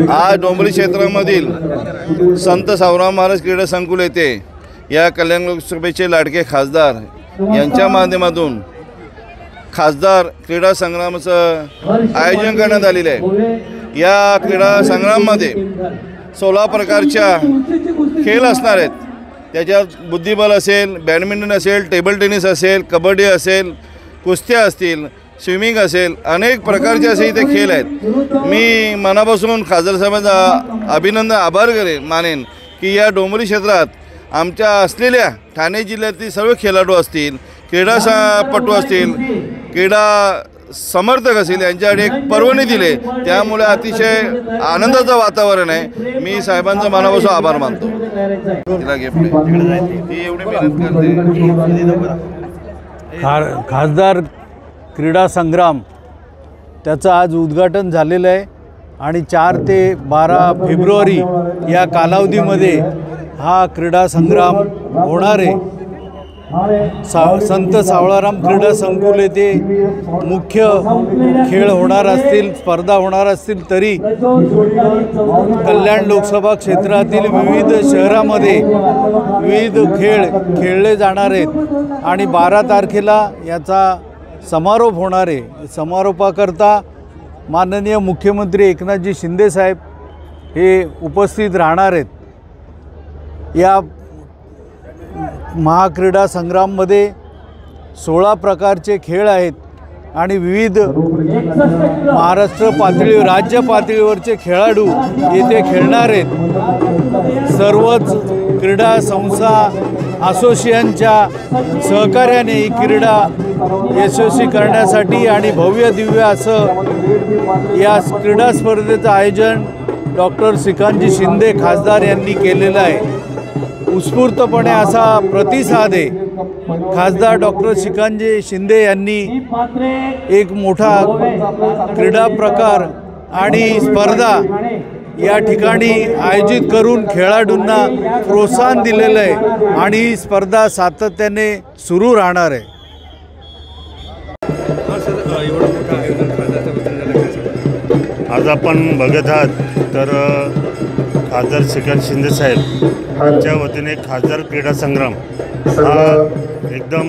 आज डोंबिवली क्षेत्रामधील संत सावराम महाराज क्रीडा संकुल येथे या कल्याण लोकसभेचे लाडके खासदार यांच्या माध्यमातून खासदार क्रीडा संग्रामाचं आयोजन करण्यात आलेले आहे। या क्रीडा संग्रामामध्ये 16 प्रकारच्या खेळ असणार आहेत। त्याच्यात बुद्धिबळ असेल, बॅडमिंटन असेल, टेबल टेनिस असेल, कबड्डी असेल, कुस्त्या असतील, स्विमिंग असेल, अनेक प्रकारचे असे इथे खेळ आहेत। मी मनापासून खासदार साहेबांचा आभार मानेन की या डोंबिवली क्षेत्रात आमच्या असलेल्या ठाणे जिल्ह्यातील सर्व खेळाडू असतील, क्रीडापटू असतील, क्रीडा समर्थक असतील, यांच्याकडे एक पर्वणी दिले, त्यामुळे अतिशय आनंदाचं वातावरण आहे। मी साहेबांचा मनापासून आभार मानतो। खासदार क्रीडा संग्राम त्याचं आज उद्घाटन झालेलं आहे आणि 4 ते 12 फेब्रुवारी या कालावधीमध्ये हा क्रीडा संग्राम होणार आहे। संत सावळाराम क्रीडा संकुल येथे मुख्य खेळ होणार असतील, स्पर्धा होणार असतील, तरी कल्याण लोकसभा क्षेत्रातील विविध शहरामध्ये विविध खेळ खेळले जाणार आहेत आणि 12 तारखेला याचा समारोप होणार आहे। समारोपाकरता माननीय मुख्यमंत्री एकनाथजी शिंदे साहेब हे उपस्थित राहणार आहेत। या महाक्रीडा संग्राममध्ये 16 प्रकारचे खेळ आहेत आणि विविध महाराष्ट्र पातळीवर, राज्य पातळीवरचे खेळाडू येथे खेळणार आहेत। सर्वच क्रीडा संस्था असोसिएशनच्या सहकार्याने ही क्रीडा यशस्वी करण्यासाठी आणि भव्य दिव्य असं या क्रीडा स्पर्धेचं आयोजन डॉक्टर श्रीकांतजी शिंदे खासदार यांनी केलेलं आहे। उत्स्फूर्तपणे असा प्रतिसाद आहे। खासदार डॉक्टर श्रीकांतजी शिंदे यांनी एक मोठा क्रीडा प्रकार आणि स्पर्धा या ठिकाणी आयोजित करून खेळाडूंना प्रोत्साहन दिलेलं आहे आणि ही स्पर्धा सातत्याने सुरू राहणार आहे। आज आपण बघत आहात तर खासदार श्रीकांत शिंदे साहेब यांच्या वतीने खासदार क्रीडा संग्राम हा एकदम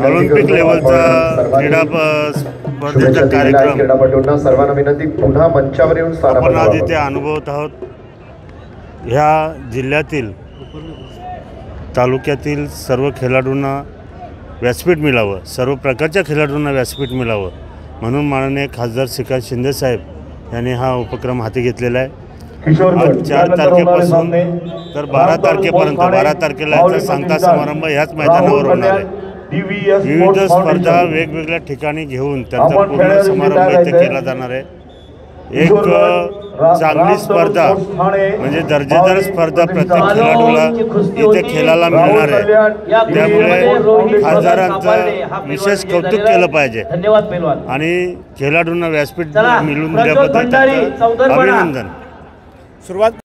ऑलिम्पिक लेवलचा क्रीडा स्पर्धेचा कार्यक्रम सर्वांना विनंती पुन्हा मंचावर येऊन आपण आज इथे अनुभवत आहोत। ह्या जिल्ह्यातील तालुक्यातील सर्व खेळाडूंना व्यासपीठ मिळावं, सर्व प्रकारच्या खेळाडूंना व्यासपीठ मिळावं म्हणून माननीय खासदार श्रीकांत शिंदे साहेब यांनी हा उपक्रम हाती घेतलेला आहे। आज 4 तारखेपासून तर 12 तारखेपर्यंत, 12 तारखेला याचा सांगता समारंभ ह्याच मैदानावर होणार आहे। विविध स्पर्धा वेगवेगळ्या ठिकाणी घेऊन त्यांचा पूर्ण समारंभ इथे केला जाणार आहे। एक चांगली स्पर्धा म्हणजे दर्जेदार स्पर्धा प्रत्येक खेळाडूला इथे खेळायला मिळणार आहे। त्यामुळे खासदारांचं विशेष कौतुक केलं पाहिजे आणि खेळाडूंना व्यासपीठ मिळवून दिल्याबद्दल अभिनंदन। सुरुवात